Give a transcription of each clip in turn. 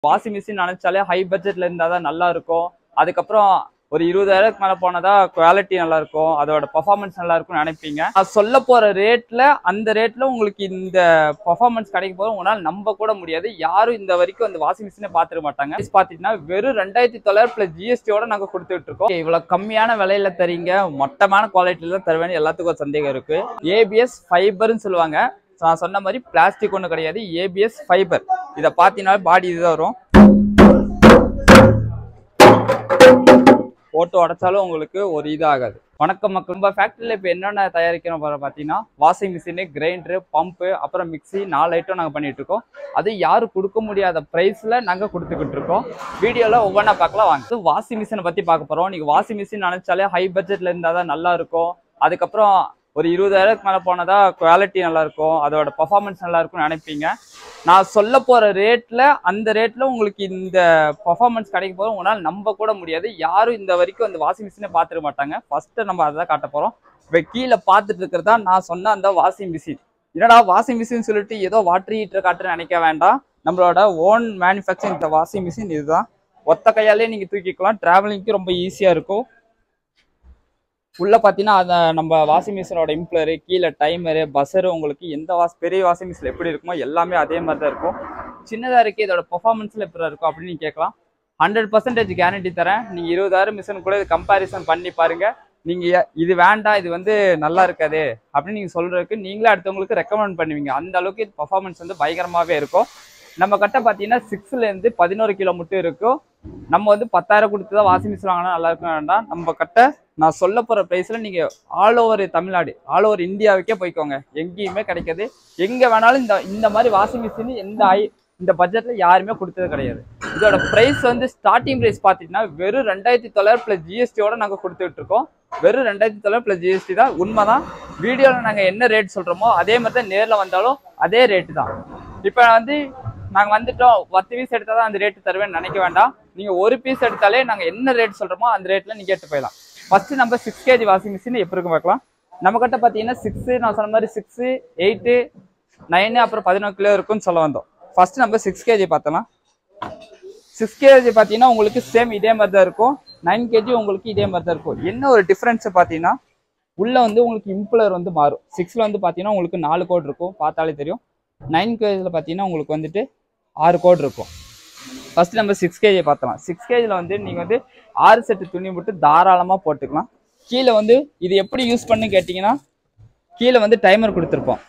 Washing machine நினைச்சாலே high பட்ஜெட்ல இருந்தாதான் நல்லா இருக்கும். அதுக்கப்புறம் ஒரு 20,000 மேல போனதா குவாலிட்டி நல்லா இருக்கும், அதோட பெர்ஃபார்மன்ஸ் நல்லா இருக்கும்னு நினைப்பீங்க. நான் சொல்ல போற ரேட்ல அந்த ரேட்ல உங்களுக்கு இந்த பெர்ஃபார்மன்ஸ் கிடைக்க போது உங்களால நம்ப கூட முடியாது. யாரும் இந்த வரைக்கும் அந்த வாஷிங் மிஷினை பார்த்துக்க மாட்டாங்க. பாத்தீங்கன்னா வெறும் 2,900 பிளஸ் ஜிஎஸ்டியோட நாங்க கொடுத்துட்டு இருக்கோம். இவ்வளவு கம்மியான விலையில தரீங்க, மொட்டமான குவாலிட்டியில தான் தருவேன்னு எல்லாத்துக்கும் ஒரு சந்தேகம் இருக்கு. ஏபிஎஸ் ஃபைபர்னு சொல்லுவாங்க. நான் சொன்ன மாதிரி பிளாஸ்டிக் ஒன்றும் கிடையாது, ஏபிஎஸ் ஃபைபர். இதை பார்த்தீங்கன்னா பாடி இதுதான் வரும். போட்டு உடைச்சாலும் உங்களுக்கு ஒரு இதாகாது. வணக்கம் மக்கள், நம்ம ஃபேக்டரியில் இப்போ என்னென்ன தயாரிக்கிறோம் பார்த்தீங்கன்னா வாஷிங் மிஷினு, கிரைண்டரு, பம்பு, அப்புறம் மிக்சி, 4 ஐட்டம் நாங்கள் பண்ணிட்டு இருக்கோம். அது யாரும் கொடுக்க முடியாத ப்ரைஸில் நாங்கள் கொடுத்துக்கிட்டு இருக்கோம். வீடியோவில் ஒவ்வொன்றா பார்க்கலாம் வாங்க. வாஷிங் மிஷினை பற்றி பார்க்க போகிறோம். நீங்கள் வாஷிங் மிஷின் நினச்சாலே ஹை பட்ஜெட்டில் இருந்தால் தான் நல்லா இருக்கும். அதுக்கப்புறம் ஒரு 20,000 மேலே போனதா குவாலிட்டி நல்லா இருக்கும், அதோட பெர்ஃபார்மன்ஸ் நல்லா இருக்கும்னு நினைப்பீங்க. நான் சொல்ல போற ரேட்ல அந்த ரேட்ல உங்களுக்கு இந்த பெர்ஃபார்மன்ஸ் கிடைக்க போது உங்களால நம்ப கூட முடியாது. யாரும் இந்த வரைக்கும் அந்த வாஷிங் மிஷினை பார்த்துக்க மாட்டாங்க. ஃபர்ஸ்ட் நம்ம அதை காட்ட போறோம். இப்போ கீழே பார்த்துட்டு இருக்கிறதா நான் சொன்ன அந்த வாஷிங் மிஷின். என்னடா வாஷிங் மிஷின் சொல்லிட்டு ஏதோ வாட்டர் ஹீட்டர் காட்டுன்னு நினைக்க வேண்டாம். நம்மளோட ஓன் மேனுஃபேக்சரிங் இந்த வாஷிங் மிஷின் இதுதான். ஒத்த கையாலே நீங்க தூக்கிக்கலாம், டிராவலிங்க்கு ரொம்ப ஈஸியா இருக்கும். உள்ள பார்த்தீங்கன்னா அதை நம்ம வாஷிங் மிஷினோட இம்ப்ளரு, கீழே டைமரு, பஸ்ஸரு, உங்களுக்கு எந்த பெரிய வாஷிங் மிஷின் எப்படி இருக்குமோ எல்லாமே அதே மாதிரி தான் இருக்கும். சின்னதாக இருக்குது, இதோட பெர்ஃபார்மன்ஸில் எப்படி இருக்கும் அப்படின்னு நீங்கள் கேட்கலாம். 100% கேரண்டி தரேன். நீங்கள் 20,000 மிஷின் கூட இது கம்பேரிசன் பண்ணி பாருங்கள். நீங்கள் இது வேண்டாம், இது வந்து நல்லா இருக்காது அப்படின்னு நீங்கள் சொல்கிறதுக்கு நீங்களே அடுத்தவங்களுக்கு ரெக்கமெண்ட் பண்ணுவீங்க. அந்த அளவுக்கு இது பெர்ஃபார்மன்ஸ் வந்து பயங்கரமாகவே இருக்கும். நம்ம கிட்ட பார்த்தீங்கன்னா 6லேருந்து 11 கிலோ மட்டும் இருக்கும். நம்ம வந்து 10,000 கொடுத்து தான் வாஷிங் மிஷின் வாங்கினா நல்லா இருக்கும் வேண்டாம். நம்ம கிட்ட நான் சொல்ல போகிற ப்ரைஸில் நீங்கள் all over Tamil Nadu, all over இந்தியாவுக்கே போய்க்கோங்க, எங்கேயுமே கிடைக்காது. எங்கே வேணாலும் இந்த மாதிரி வாஷிங் மிஷின் இந்த பட்ஜெட்டில் யாருமே கொடுத்தது கிடையாது. இதோட ப்ரைஸ் வந்து ஸ்டார்டிங் ப்ரைஸ் பார்த்தீங்கன்னா வெறும் 2,900 ப்ளஸ் ஜிஎஸ்டியோட நாங்கள் கொடுத்துட்டு இருக்கோம். வெறும் 2,900 ப்ளஸ் ஜிஎஸ்டி தான். உண்மை தான். வீடியோவில் நாங்கள் என்ன ரேட் சொல்கிறோமோ அதே மாதிரி தான் நேரில் வந்தாலும் அதே ரேட்டு தான். இப்போ வந்து நாங்கள் வந்துட்டோம் 10 பீஸ் எடுத்தால் தான் அந்த ரேட்டு தருவேன்னு நினைக்க வேண்டாம். நீங்கள் ஒரு பீஸ் எடுத்தாலே நாங்கள் என்ன ரேட் சொல்கிறோமோ அந்த ரேட்டில் நீங்கள் எடுத்து போயிடலாம். ஃபஸ்ட்டு நம்ம 6 kg வாஷிங் மிஷின் எப்படி இருக்கும் பார்க்கலாம். நம்மக்கிட்ட பார்த்தீங்கன்னா 6, நான் சொன்ன மாதிரி 6, 8, 9 அப்புறம் 11 கிலோ இருக்குன்னு சொல்ல வந்தோம். ஃபஸ்ட்டு நம்ம 6 kg பார்த்தோம்னா 6 kg பார்த்தீங்கன்னா உங்களுக்கு சேம் இதே மாதிரி தான் இருக்கும். 9 kg உங்களுக்கு இதே மாதிரி தான் இருக்கும். என்ன ஒரு டிஃப்ரென்ஸ் பார்த்தீங்கன்னா உள்ளே வந்து உங்களுக்கு இம்ப்ளர் வந்து மாறும். 6ல் வந்து பார்த்தீங்கன்னா உங்களுக்கு 4 கோட் இருக்கும், பார்த்தாலே தெரியும். 9 kgல பார்த்தீங்கன்னா உங்களுக்கு வந்துட்டு 6 கோட் இருக்கும். ஃபர்ஸ்ட் நம்ம 6 kg பார்த்தலாம். 6 kgல வந்து நீங்கள் வந்து 6 செட்டு துணி மட்டும் தாராளமாக போட்டுக்கலாம். கீழே வந்து இது எப்படி யூஸ் பண்ணு கேட்டிங்கன்னா கீழே வந்து டைமர் கொடுத்துருப்போம்.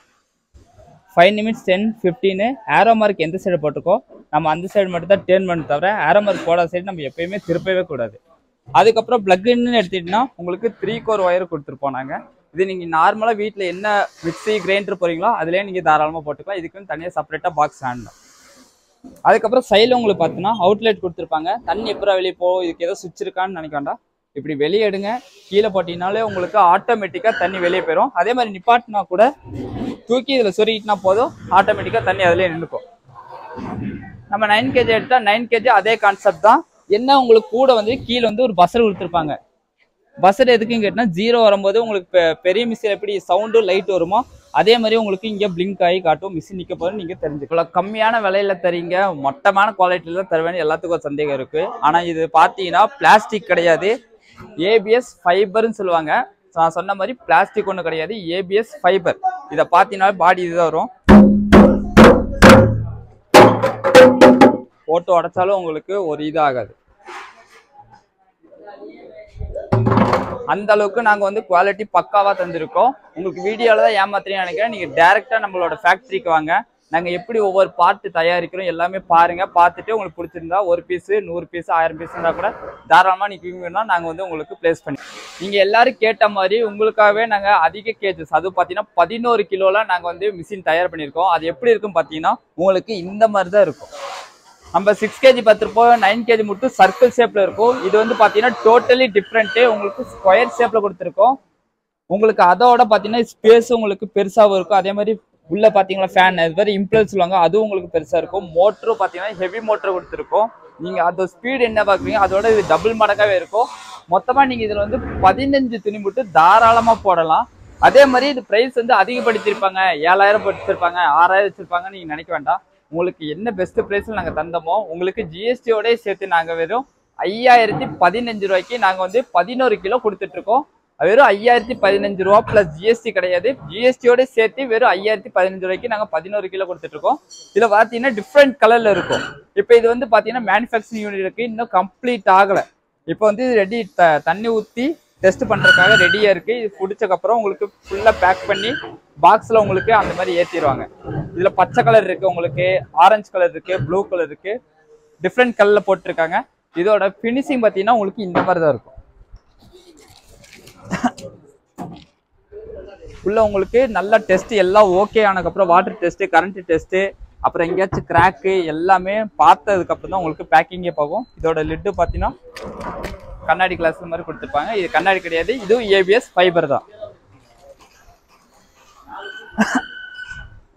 5 நிமிட்ஸ், 10, 15 ஏரோ மார்க் எந்த சைடு போட்டிருக்கோம் நம்ம அந்த சைடு மட்டும் தான் டேர்ன் பண்ண தவிர ஏரோ மார்க் போடாத சைடு நம்ம எப்பயுமே திருப்பவே கூடாது. அதுக்கப்புறம் பிளக்இன்னு எடுத்துட்டிங்கன்னா உங்களுக்கு 3 கோர் ஒயர் கொடுத்துருப்போம் நாங்கள். இது நீங்கள் நார்மலாக வீட்டில் என்ன மிக்சி, கிரைண்டர் போகிறீங்களோ அதுலேயே நீங்கள் தாராளமாக போட்டுக்கலாம். இதுக்குன்னு தனியாக செப்பரேட்டாக பாக்ஸ் வேண்டாம். அதுக்கப்புறம் சைடில் உங்களுக்கு பார்த்தீங்கன்னா அவுட்லெட் கொடுத்துருப்பாங்க. தண்ணி எப்போ வெளியே போகும், இதுக்கு ஏதோ சுவிட்ச் இருக்கான்னு நினைக்க வேண்டாம். இப்படி வெளியே எடுங்க, கீழே போட்டிங்கனாலே உங்களுக்கு ஆட்டோமேட்டிக்காக தண்ணி வெளியே போயிடும். அதே மாதிரி நிப்பாட்டினா கூட தூக்கி இதில் சொருகிட்டினா போதும், ஆட்டோமேட்டிக்காக தண்ணி அதிலே நின்றுக்கும். நம்ம 9 kg எடுத்தால் 9 kg அதே கான்செப்ட் தான். என்ன உங்களுக்கு கூட வந்து கீழே வந்து ஒரு பஸ்ஸர் கொடுத்துருப்பாங்க. பஸ்ஸர் எதுக்குன்னு கேட்டால் 0 வரும்போது உங்களுக்கு பெரிய மிஷின் எப்படி சவுண்டு லைட் வருமோ அதே மாதிரி உங்களுக்கு இங்கே பிளிங்க் ஆகி காட்டும். மிஷின் நிற்க போது நீங்கள் தெரிஞ்சுக்கலாம். கம்மியான விலையில தரீங்க, மொட்டமான குவாலிட்டியில் தான் தருவேன்னு எல்லாத்துக்கும் ஒரு சந்தேகம் இருக்குது. ஆனால் இது பார்த்தீங்கன்னா பிளாஸ்டிக் கிடையாது, ஏபிஎஸ் ஃபைபர்னு சொல்லுவாங்க. நான் சொன்ன மாதிரி பிளாஸ்டிக் ஒன்றும் கிடையாது, ஏபிஎஸ் ஃபைபர். இதை பார்த்தீங்கன்னா பாடி இதுதான் வரும். போட்டு உடைச்சாலும் உங்களுக்கு ஒரு இதாகாது. அந்த அளவுக்கு நாங்கள் வந்து குவாலிட்டி பக்காவாக தந்திருக்கோம். உங்களுக்கு வீடியோவில் தான் ஏமாத்துறீங்கன்னு நினைக்கிறேன். நீங்கள் டேரெக்டாக நம்மளோட ஃபேக்ட்ரிக்கு வாங்க. நாங்கள் எப்படி ஒவ்வொரு பார்ட்டு தயாரிக்கிறோம் எல்லாமே பாருங்கள். பார்த்துட்டு உங்களுக்கு பிடிச்சிருந்தா 1 பீஸு, 100 பீஸு, 1000 பீஸ் இருந்தால் கூட தாராளமாக நீங்கள் நாங்கள் வந்து உங்களுக்கு ப்ளேஸ் பண்ணி நீங்கள் எல்லோரும் கேட்ட மாதிரி உங்களுக்காகவே நாங்கள் அதிக கேஜஸ், அது பார்த்தீங்கன்னா 11 கிலோவில் நாங்கள் வந்து மிஷின் தயார் பண்ணியிருக்கோம். அது எப்படி இருக்குன்னு பார்த்தீங்கன்னா உங்களுக்கு இந்த மாதிரி தான் இருக்கும். நம்ம 6 kg பார்த்துருப்போம், 9 kg மட்டும் சர்க்கிள் ஷேப்பில் இருக்கும். இது வந்து பார்த்தீங்கன்னா டோட்டலி டிஃப்ரெண்ட்டு. உங்களுக்கு ஸ்கொயர் ஷேப்பில் கொடுத்துருக்கோம். உங்களுக்கு அதோட பார்த்தீங்கன்னா ஸ்பேஸ் உங்களுக்கு பெருசாகவும் இருக்கும். அதே மாதிரி உள்ள பார்த்தீங்கன்னா ஃபேன், அது மாதிரி இம்ப்ளர் சொல்லுவாங்க, அதுவும் உங்களுக்கு பெருசாக இருக்கும். மோட்டரும் பார்த்தீங்கன்னா ஹெவி மோட்டர் கொடுத்துருக்கோம். நீங்கள் அதோட ஸ்பீடு என்ன பார்க்குறீங்க அதோட இது டபுள் மடங்காகவே இருக்கும். மொத்தமாக நீங்கள் இதில் வந்து 15 துணி மட்டும் தாராளமாக போடலாம். அதே மாதிரி இது ப்ரைஸ் வந்து அதிகப்படுத்தியிருப்பாங்க, 7,000 வச்சிருப்பாங்க, 6,000 வச்சிருப்பாங்க நீங்கள் நினைக்க வேண்டாம். உங்களுக்கு என்ன பெஸ்ட் பிரைஸ்ல நாங்க தந்தோமோ உங்களுக்கு ஜிஎஸ்டியோட சேர்த்து நாங்க வெறும் 5015 ரூபாய்க்கு நாங்க வந்து 11 கிலோ கொடுத்துட்டு இருக்கோம். வெறும் 5015 ரூபா பிளஸ் ஜிஎஸ்டி கிடையாது, ஜிஎஸ்டியோட சேர்த்து வெறும் 5015 ரூபாய்க்கு நாங்க 11 கிலோ கொடுத்துட்டு இருக்கோம். இதுல பாத்தீங்கன்னா டிஃப்ரெண்ட் கலர்ல இருக்கும். இப்போ இது வந்து பாத்தீங்கன்னா மேனுஃபேக்சரிங் யூனிட் இருக்கு, இன்னும் கம்ப்ளீட் ஆகல. இப்போ வந்து ரெடி தண்ணி ஊத்தி டெஸ்ட் பண்றதுக்காக ரெடியா இருக்கு. இது பிடிச்சக்கு அப்புறம் உங்களுக்கு ஃபுல்லா பேக் பண்ணி பாக்ஸ்ல உங்களுக்கு அந்த மாதிரி ஏத்திடுவாங்க. இதுல பச்சை கலர் இருக்கு, உங்களுக்கு ஆரஞ்சு கலர் இருக்கு, ப்ளூ கலர் இருக்கு, டிஃப்ரெண்ட் கலர்ல போட்டிருக்காங்க. இதோட பினிஷிங் பாத்தீங்கன்னா உங்களுக்கு இந்த மாதிரி தான் இருக்கும். உள்ள உங்களுக்கு நல்ல டெஸ்ட் எல்லாம் ஓகே ஆனதுக்கப்புறம் வாட்டர் டெஸ்ட், கரண்ட் டெஸ்ட், அப்புறம் எங்கேயாச்சும் கிராக்கு எல்லாமே பார்த்ததுக்கு அப்புறம் தான் உங்களுக்கு பேக்கிங்கே போகும். இதோட லிட்டு பாத்தீங்கன்னா கண்ணாடி கிளாஸ் மாதிரி கொடுத்துருப்பாங்க. இது கண்ணாடி கிடையாது, இதுவும் ஏபிஎஸ் ஃபைபர் தான்.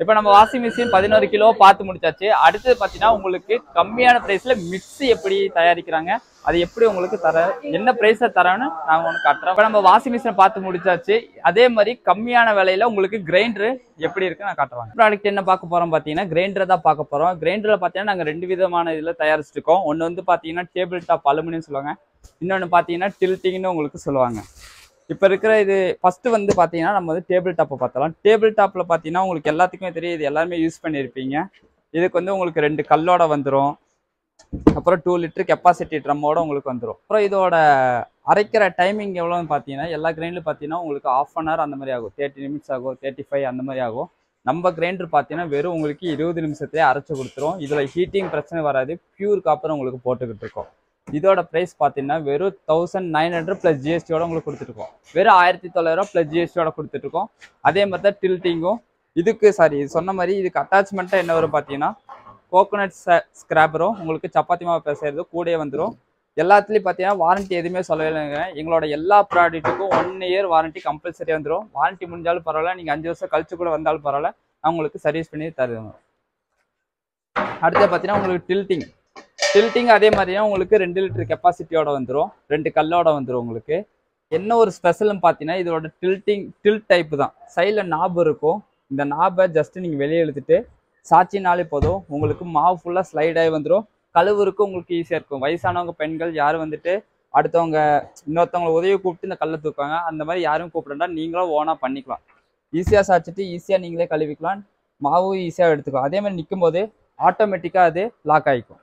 இப்போ நம்ம வாஷிங் மிஷின் 11 கிலோ பார்த்து முடிச்சாச்சு. அடுத்தது பார்த்தீங்கன்னா உங்களுக்கு கம்மியான ப்ரைஸில் மிக்ஸி எப்படி தயாரிக்கிறாங்க, அது எப்படி உங்களுக்கு என்ன ப்ரைஸை தரேன்னு நான் உங்களுக்கு காட்டுறேன். இப்போ நம்ம வாஷிங் மிஷினை பார்த்து முடிச்சாச்சு. அதே மாதிரி கம்மியான விலையில உங்களுக்கு கிரைண்டரு எப்படி இருக்குன்னு நான் காட்டுறேன். ப்ராடக்ட் என்ன பார்க்க போகிறோம் பார்த்தீங்கன்னா கிரைண்டரை தான் பார்க்க போகிறோம். கிரைண்டரில் பார்த்தீங்கன்னா நாங்கள் 2 விதமான இதில் தயாரிச்சிருக்கோம். ஒன்று வந்து பார்த்தீங்கன்னா டேபிள் டாப் அலுமினியம் சொல்லுவாங்க, இன்னொன்று பார்த்தீங்கன்னா டில்ட்டிங்னு உங்களுக்கு சொல்லுவாங்க. இப்போ இருக்கிற இது ஃபர்ஸ்ட் வந்து பார்த்தீங்கன்னா நம்ம வந்து டேபிள் டாப்பை பார்த்தலாம். டேபிள் டாப்பில் பார்த்தீங்கன்னா உங்களுக்கு எல்லாத்துக்குமே தெரியும், இது எல்லாருமே யூஸ் பண்ணியிருப்பீங்க. இதுக்கு வந்து உங்களுக்கு 2 கல்லோட வந்துடும், அப்புறம் 2 லிட்டர் கெப்பாசிட்டி ட்ரம்மோட உங்களுக்கு வந்துடும். அப்புறம் இதோட அரைக்கிற டைமிங் எவ்வளோன்னு பார்த்தீங்கன்னா எல்லா கிரைண்டரும் பார்த்தீங்கன்னா உங்களுக்கு 1/2 hour அந்த மாதிரி ஆகும், 30 நிமிஷம் ஆகும், 35 அந்த மாதிரி ஆகும். நம்ம கிரைண்டர் பார்த்தீங்கன்னா வெறும் உங்களுக்கு 20 நிமிஷத்துலேயே அரைச்சி கொடுத்துரும். இதில் ஹீட்டிங் பிரச்சனை வராது, பியூர் காப்பர் உங்களுக்கு போட்டுக்கிட்டு இருக்கோம். இதோட பிரைஸ் பார்த்தீங்கன்னா வெறும் 1900 ப்ளஸ் ஜிஎஸ்டியோட உங்களுக்கு கொடுத்துருக்கோம். வெறும் 1900 ப்ளஸ் ஜிஎஸ்டியோட கொடுத்துட்ருக்கோம். அதே மாதிரி தான் டில்ட்டிங்கும் இதுக்கு சொன்ன மாதிரி இதுக்கு அட்டாச்மெண்ட்டாக என்ன வரும் பார்த்தீங்கன்னா கோகோனட் ஸ்கிராப்பரும் உங்களுக்கு சப்பாத்தி மாவு பேசுறது கூடயே வந்துடும். எல்லாத்துலேயும் பார்த்தீங்கன்னா வாரண்ட்டி எதுவுமே சொல்லவே இல்லைங்க. எங்களோட எல்லா ப்ராடக்ட்டுக்கும் 1 year வாரண்ட்டி கம்பல்சரியாக வந்துடும். வாரண்ட்டி முடிஞ்சாலும் பரவாயில்ல, நீங்கள் 5 வருஷம் கழிச்சு கூட வந்தாலும் பரவாயில்ல, நான் உங்களுக்கு சர்வீஸ் பண்ணி தருவேங்க. அடுத்து பார்த்தீங்கன்னா உங்களுக்கு டில்ட்டிங் அதே மாதிரியே உங்களுக்கு 2 லிட்டர் கெப்பாசிட்டியோட வந்துடும், 2 கல்லோட வந்துடும். உங்களுக்கு என்ன ஒரு ஸ்பெஷல்னு பார்த்தீங்கன்னா இதோட டில்ட் டைப் தான். சைடில் நாப் இருக்கும், இந்த நாபை ஜஸ்ட் நீங்கள் வெளியே இழுத்துட்டு சாச்சினாலே போதும், உங்களுக்கு மாவு ஃபுல்லாக ஸ்லைடாகி வந்துடும். கழுவுருக்கு உங்களுக்கு ஈஸியாக இருக்கும். வயசானவங்க பெண்கள் யாரும் வந்துட்டு அடுத்தவங்க இன்னொருத்தவங்களை உதவி கூப்பிட்டு இந்த கல்லை தூக்குவாங்க, அந்த மாதிரி யாரும் கூப்பிடண்டா நீங்களும் ஓனாக பண்ணிக்கலாம். ஈஸியாக சாய்ச்சிட்டு ஈஸியாக நீங்களே கழுவிக்கலாம், மாவும் ஈஸியாக எடுத்துக்கலாம். அதே மாதிரி நிற்கும் போது ஆட்டோமேட்டிக்காக அது லாக் ஆகிக்கும்,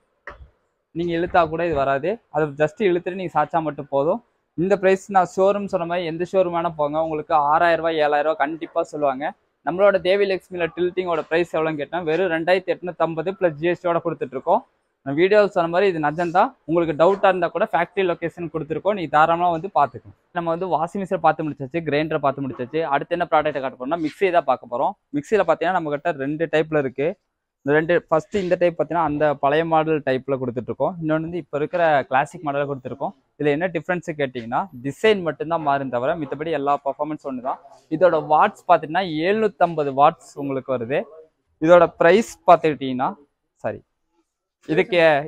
நீங்கள் இழுத்தா கூட இது வராது. அதை ஜஸ்ட் இழுத்துட்டு நீங்கள் சாச்சா மட்டும் போதும். இந்த ப்ரைஸ் நான் ஷோரூம் சொன்ன மாதிரி எந்த ஷோரூம் வேணால் போங்க, உங்களுக்கு 6000 ரூபாய் 7000 ரூபா கண்டிப்பாக சொல்லுவாங்க. நம்மளோட தேவி லக்ஷ்மியில் டில்ட்டிங்கோட ப்ரைஸ் எவ்வளோன்னு கேட்டால் வெறும் 2850 ப்ளஸ் ஜிஎஸ்டியோட கொடுத்துட்ருக்கோம். நான் வீடியோ சொன்ன மாதிரி இது நஜந்தான். உங்களுக்கு டவுட்டாக இருந்தால் கூட ஃபேக்ட்ரி லொக்கேஷன் கொடுத்துருக்கோம், நீங்கள் தாராளமாக வந்து பார்த்துக்கணும். நம்ம வந்து வாஷிங் மிஷினை பார்த்து முடிச்சாச்சு, கிரைண்டரை பார்த்து முடிச்சாச்சு. அடுத்து என்ன ப்ராடக்ட்டை காட்ட போகிறோம்னா மிக்ஸி தான் பார்க்க போகிறோம். மிக்ஸியில் பார்த்தீங்கன்னா நம்மகிட்ட 2 டைப்பில் இருக்குது. ஃபர்ஸ்ட் இந்த டைப் பார்த்தீங்கன்னா அந்த பழைய மாடல் டைப்பில் கொடுத்துட்ருக்கோம். இன்னொன்று வந்து இப்போ இருக்கிற கிளாசிக் மாடலில் கொடுத்துருக்கோம். இதில் என்ன டிஃப்ரென்ஸு கேட்டிங்கன்னா டிசைன் மட்டும்தான் மாறும் தவிர மித்தபடி எல்லா பர்ஃபார்மன்ஸ் ஒன்று தான். இதோட வாட்ஸ் பார்த்தீங்கன்னா 750 வாட்ஸ் உங்களுக்கு வருது. இதோட ப்ரைஸ் பார்த்துக்கிட்டிங்கன்னா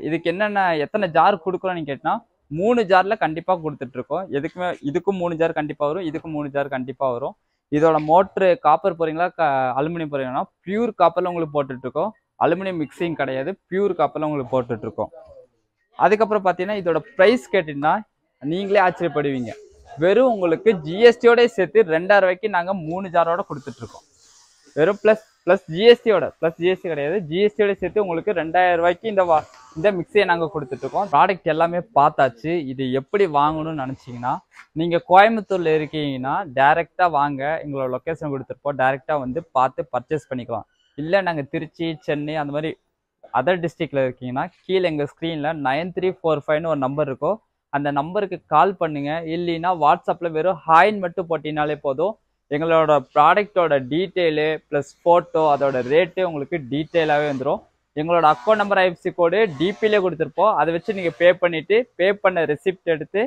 இதுக்கு என்னென்ன எத்தனை ஜார் கொடுக்குறோன்னு கேட்டிங்கன்னா 3 ஜாரில் கண்டிப்பாக கொடுத்துட்ருக்கோம். இதுக்கும் 3 ஜார் கண்டிப்பாக வரும், இதுக்கும் 3 ஜார் கண்டிப்பாக வரும். இதோட மோட்ரு காப்பர் போகிறீங்களா அலுமினியம் போகிறீங்கன்னா பியூர் காப்பரில் உங்களுக்கு போட்டுட்ருக்கோம். அலுமினியம் மிக்சிங் கிடையாது, பியூர் காப்பரில் உங்களுக்கு போட்டுட்ருக்கோம். அதுக்கப்புறம் பார்த்தீங்கன்னா இதோட ப்ரைஸ் கேட்டிங்கன்னா நீங்களே ஆச்சரியப்படுவீங்க. வெறும் உங்களுக்கு ஜிஎஸ்டியோட சேர்த்து 2000 ரூபாய்க்கு நாங்கள் 3 ஜாரோட கொடுத்துட்ருக்கோம். வெறும் ப்ளஸ் ஜிஎஸ்டியோட ஜிஎஸ்டி கிடையாது, ஜிஎஸ்டியோட சேர்த்து உங்களுக்கு 2000 ரூபாய்க்கு இந்த மிக்சியை நாங்கள் கொடுத்துட்ருக்கோம். ப்ராடக்ட் எல்லாமே பார்த்தாச்சு. இது எப்படி வாங்கணும்னு நினச்சிங்கன்னா நீங்கள் கோயம்புத்தூரில் இருக்கீங்கன்னா டேரெக்டாக வாங்க, எங்களோட லொக்கேஷன் கொடுத்துருப்போம், டேரெக்டாக வந்து பார்த்து பர்ச்சேஸ் பண்ணிக்கலாம். இல்லை நாங்கள் திருச்சி, சென்னை அந்த மாதிரி அதர் டிஸ்ட்ரிக்டில் இருக்கீங்கன்னா கீழே எங்கள் ஸ்க்ரீனில் 9345 ஒரு நம்பர் இருக்கும், அந்த நம்பருக்கு கால் பண்ணுங்கள். இல்லைன்னா வாட்ஸ்அப்பில் வெறும் ஹாய்ன்னு மட்டும் போட்டிங்கனாலே போதும், எங்களோட ப்ராடக்டோட டீட்டெயிலு ப்ளஸ் ஃபோட்டோ அதோட ரேட்டு உங்களுக்கு டீட்டெயிலாகவே வந்துடும். எங்களோட அக்கௌண்ட் நம்பர் ஐஎஃப்சி கோடு டிபிலே கொடுத்துருப்போம், அதை வச்சு நீங்கள் பே பண்ணிவிட்டு பே பண்ண ரெசிப்ட் எடுத்து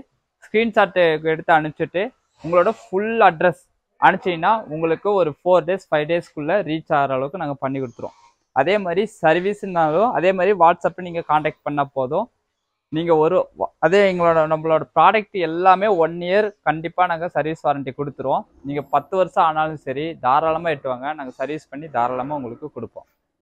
ஸ்க்ரீன்ஷாட்டு எடுத்து அனுப்பிச்சிட்டு உங்களோட ஃபுல் அட்ரஸ் அனுப்பிச்சிங்கன்னா உங்களுக்கு ஒரு 4 days 5 daysக்குள்ளே ரீச் ஆகிற அளவுக்கு நாங்கள் பண்ணி கொடுத்துருவோம். அதே மாதிரி சர்வீஸ்னாலும் அதே மாதிரி வாட்ஸ்அப்பில் நீங்கள் காண்டாக்ட் பண்ணால் போதும். நீங்கள் அதே நம்மளோட ப்ராடக்ட் எல்லாமே 1 year கண்டிப்பாக நாங்கள் சர்வீஸ் வாரண்ட்டி கொடுத்துருவோம். நீங்கள் 10 வருஷம் ஆனாலும் சரி தாராளமாக எட்டுவாங்க, நாங்கள் சர்வீஸ் பண்ணி தாராளமாக உங்களுக்கு கொடுப்போம்.